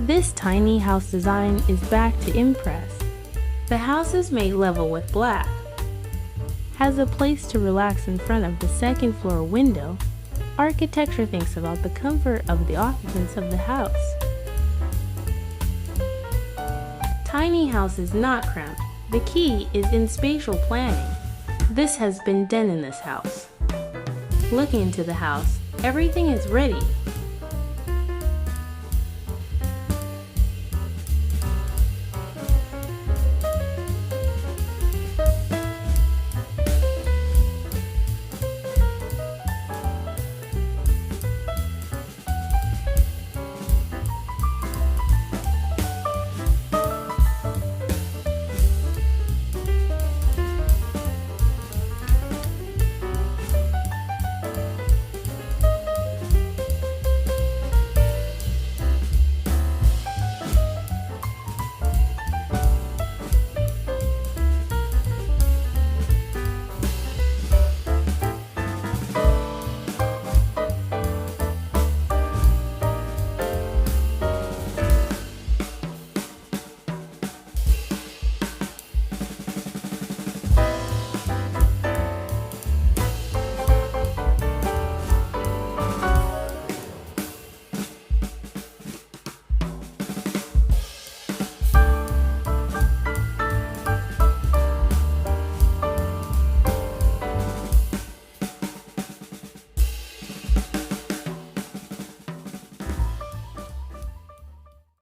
This tiny house design is back to impress. The house is made level with black, has a place to relax in front of the second floor window. Architecture thinks about the comfort of the occupants of the house. Tiny house is not cramped. The key is in spatial planning. This has been done in this house. Looking into the house, everything is ready.